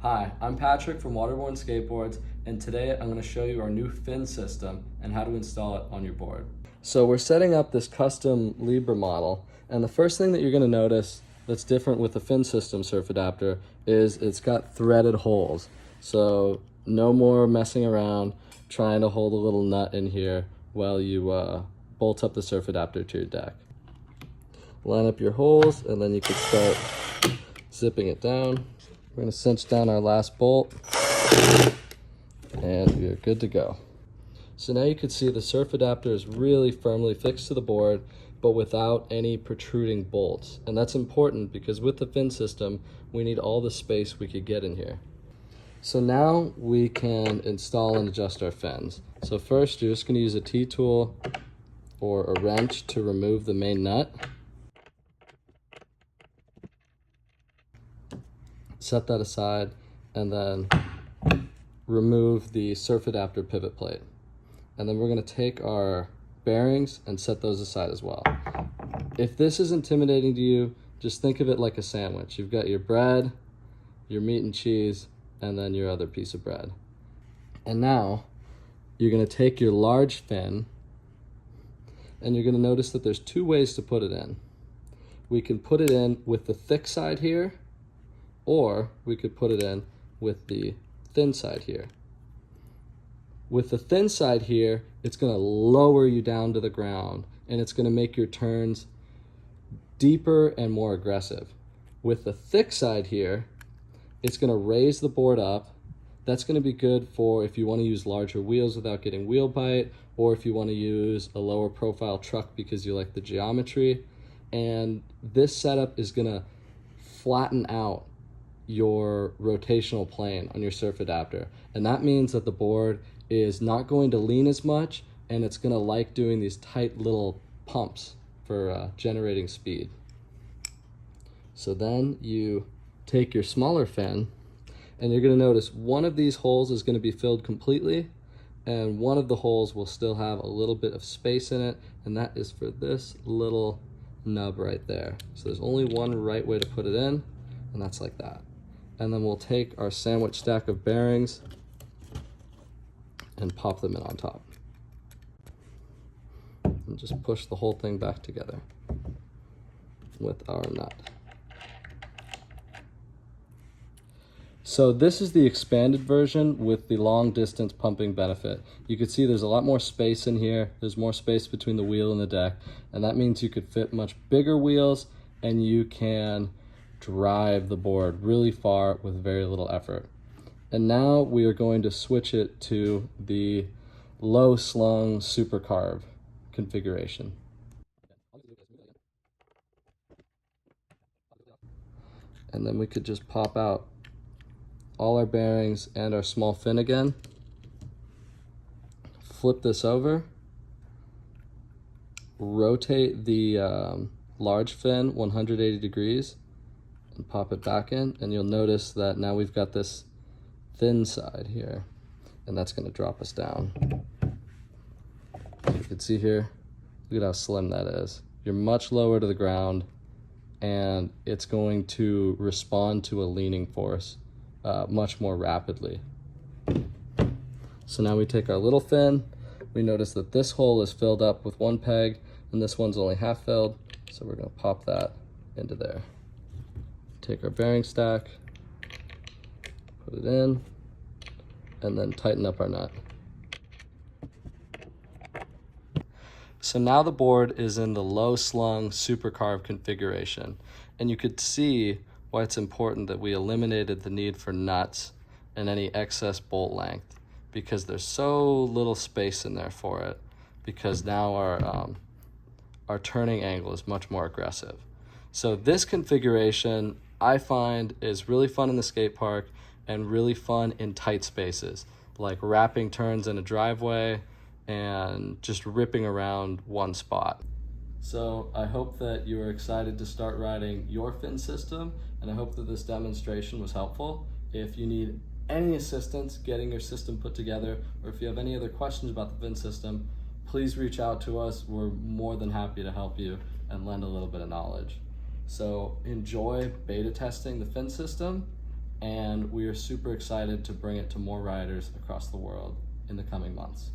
Hi, I'm Patrick from Waterborne Skateboards, and today I'm going to show you our new fin system and how to install it on your board. So we're setting up this custom Libra model, and the first thing that you're going to notice that's different with the fin system surf adapter is it's got threaded holes. So no more messing around trying to hold a little nut in here while you bolt up the surf adapter to your deck. Line up your holes, and then you can start zipping it down. We're going to cinch down our last bolt, and we are good to go. So now you can see the surf adapter is really firmly fixed to the board, but without any protruding bolts. And that's important because with the fin system, we need all the space we could get in here. So now we can install and adjust our fins. So first, you're just going to use a T-tool or a wrench to remove the main nut. Set that aside, and then remove the surf adapter pivot plate. And then we're going to take our bearings and set those aside as well. If this is intimidating to you, just think of it like a sandwich. You've got your bread, your meat and cheese, and then your other piece of bread. And now you're going to take your large fin, and you're going to notice that there's two ways to put it in. We can put it in with the thick side here, or we could put it in with the thin side here. With the thin side here, it's going to lower you down to the ground, and it's going to make your turns deeper and more aggressive. With the thick side here, it's going to raise the board up. That's going to be good for if you want to use larger wheels without getting wheel bite, or if you want to use a lower profile truck because you like the geometry. And this setup is going to flatten out your rotational plane on your surf adapter, and that means that the board is not going to lean as much, and it's going to like doing these tight little pumps for generating speed. So then you take your smaller fin, and you're going to notice one of these holes is going to be filled completely, and one of the holes will still have a little bit of space in it, and that is for this little nub right there. So there's only one right way to put it in, and that's like that. And then we'll take our sandwich stack of bearings and pop them in on top. And just push the whole thing back together with our nut. So this is the expanded version with the long distance pumping benefit. You can see there's a lot more space in here. There's more space between the wheel and the deck, and that means you could fit much bigger wheels, and you can drive the board really far with very little effort. And now we are going to switch it to the low slung Super Carve configuration. And then we could just pop out all our bearings and our small fin again. Flip this over, rotate the large fin 180 degrees, and pop it back in, and you'll notice that now we've got this thin side here, and that's going to drop us down. You can see here, look at how slim that is. You're much lower to the ground, and it's going to respond to a leaning force much more rapidly. So now we take our little fin, we notice that this hole is filled up with one peg, and this one's only half filled, so we're going to pop that into there. Take our bearing stack, put it in, and then tighten up our nut. So now the board is in the low slung Super Carve configuration, and you could see why it's important that we eliminated the need for nuts and any excess bolt length, because there's so little space in there for it, because now our turning angle is much more aggressive. So this configuration I find is really fun in the skate park and really fun in tight spaces, like wrapping turns in a driveway and just ripping around one spot. So I hope that you are excited to start riding your fin system, and I hope that this demonstration was helpful. If you need any assistance getting your system put together, or if you have any other questions about the fin system, please reach out to us. We're more than happy to help you and lend a little bit of knowledge. So enjoy beta testing the fin system, and we are super excited to bring it to more riders across the world in the coming months.